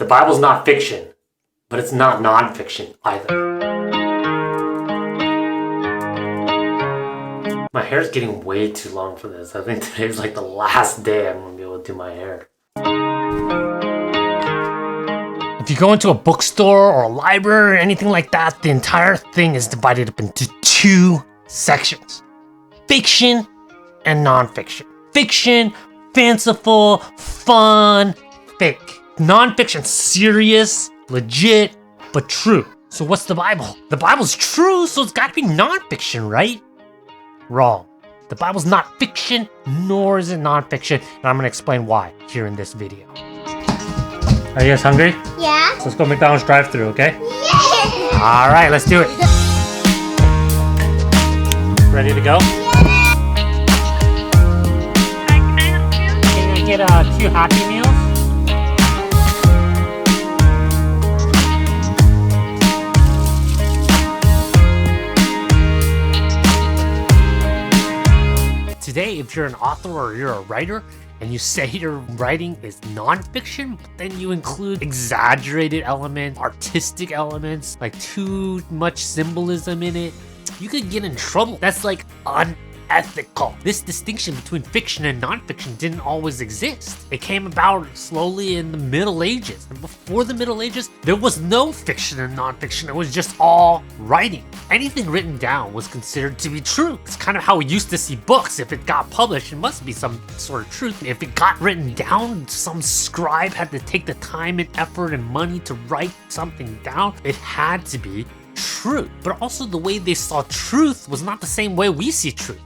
The Bible's not fiction, but it's not nonfiction either. My hair's getting way too long for this. I think today's like the last day I'm gonna be able to do my hair. If you go into a bookstore or a library or anything like that, the entire thing is divided up into two sections. Fiction and nonfiction. Fiction, fanciful, fun, fake. Nonfiction, serious, legit, but true. So what's the Bible? The Bible's true, so it's gotta be nonfiction, right? Wrong. The Bible's not fiction, nor is it nonfiction, and I'm gonna explain why here in this video. Are you guys hungry? Yeah. So let's go McDonald's drive-thru, okay? Yeah. Alright, let's do it. Ready to go? Can I get 2 Happy Meals? Today, if you're an author or you're a writer and you say your writing is nonfiction, but then you include exaggerated elements, artistic elements, like too much symbolism in it, you could get in trouble. That's like unethical. This distinction between fiction and nonfiction didn't always exist. It came about slowly in the Middle Ages. And before the Middle Ages, there was no fiction and nonfiction. It was just all writing. Anything written down was considered to be true. It's kind of how we used to see books. If it got published, it must be some sort of truth. If it got written down, some scribe had to take the time and effort and money to write something down. It had to be true. But also the way they saw truth was not the same way we see truth.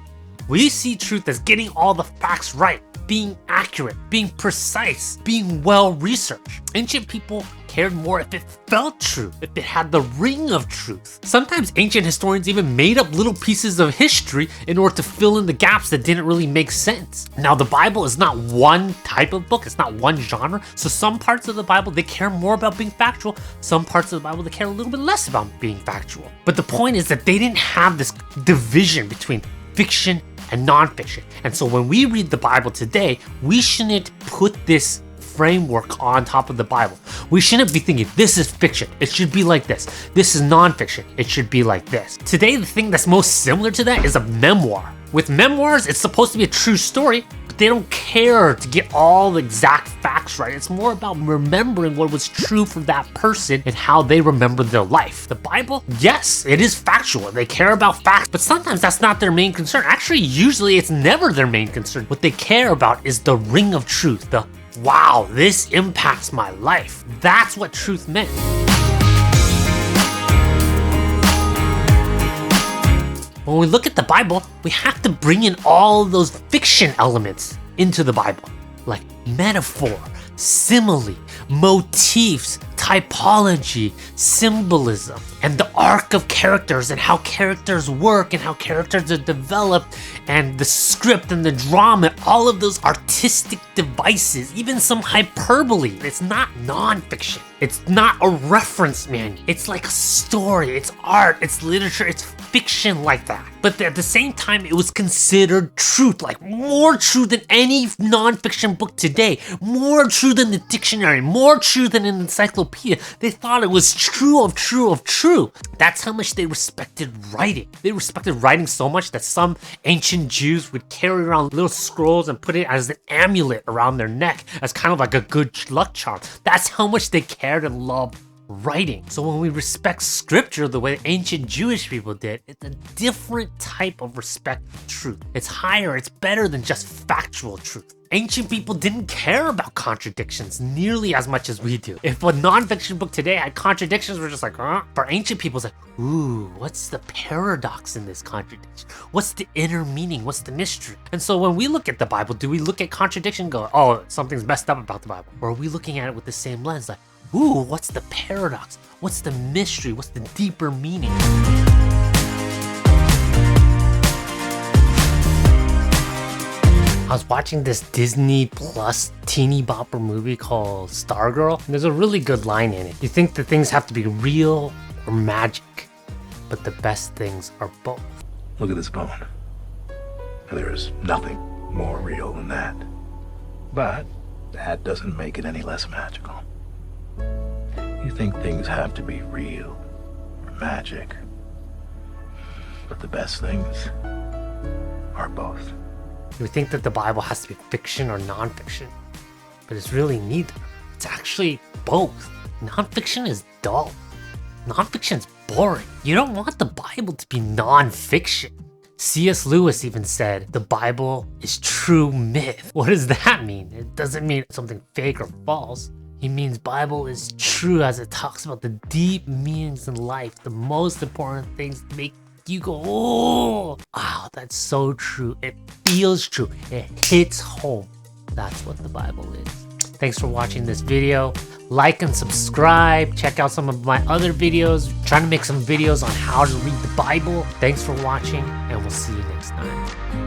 We see truth as getting all the facts right, being accurate, being precise, being well-researched. Ancient people cared more if it felt true, if it had the ring of truth. Sometimes ancient historians even made up little pieces of history in order to fill in the gaps that didn't really make sense. Now, the Bible is not one type of book, it's not one genre, so some parts of the Bible, they care more about being factual, some parts of the Bible, they care a little bit less about being factual. But the point is that they didn't have this division between fiction and nonfiction. And so when we read the Bible today, we shouldn't put this framework on top of the Bible. We shouldn't be thinking, this is fiction, it should be like this. This is nonfiction, it should be like this. Today, the thing that's most similar to that is a memoir. With memoirs, it's supposed to be a true story, but they don't care to get all the exact facts right. It's more about remembering what was true for that person and how they remember their life. The Bible, yes, it is factual. They care about facts, but sometimes that's not their main concern. Actually, usually it's never their main concern. What they care about is the ring of truth, the wow, this impacts my life. That's what truth meant. When we look at the Bible, we have to bring in all those fiction elements into the Bible, like metaphor, simile, motifs, typology, symbolism, and the arc of characters and how characters work and how characters are developed, and the script and the drama, all of those artistic devices, even some hyperbole. It's not nonfiction. It's not a reference manual. It's like a story, it's art, it's literature, it's fiction like that. But at the same time, it was considered truth, like more true than any nonfiction book today, more true than the dictionary, more true than an encyclopedia. They thought it was true of true of true. That's how much they respected writing. They respected writing so much that some ancient Jews would carry around little scrolls and put it as an amulet around their neck as kind of like a good luck charm. That's how much they cared and loved writing. So when we respect scripture the way ancient Jewish people did, it's a different type of respect for truth. It's higher, it's better than just factual truth. Ancient people didn't care about contradictions nearly as much as we do. If a nonfiction book today had contradictions, we're just like, huh? For ancient people, it's like, ooh, what's the paradox in this contradiction? What's the inner meaning? What's the mystery? And so when we look at the Bible, do we look at contradiction and go, oh, something's messed up about the Bible? Or are we looking at it with the same lens, like, ooh, what's the paradox? What's the mystery? What's the deeper meaning? I was watching this Disney Plus teeny bopper movie called Stargirl, and there's a really good line in it. You think that things have to be real or magic, but the best things are both. Look at this bone. There is nothing more real than that. But that doesn't make it any less magical. You think things have to be real or magic, but the best things are both. You would think that the Bible has to be fiction or nonfiction, but it's really neither. It's actually both. Nonfiction is dull. Nonfiction's boring. You don't want the Bible to be nonfiction. C.S. Lewis even said the Bible is true myth. What does that mean? It doesn't mean something fake or false. He means Bible is true as it talks about the deep meanings in life, the most important things that make you go, oh, wow, that's so true. It feels true. It hits home. That's what the Bible is. Thanks for watching this video. Like and subscribe. Check out some of my other videos. I'm trying to make some videos on how to read the Bible. Thanks for watching, and we'll see you next time.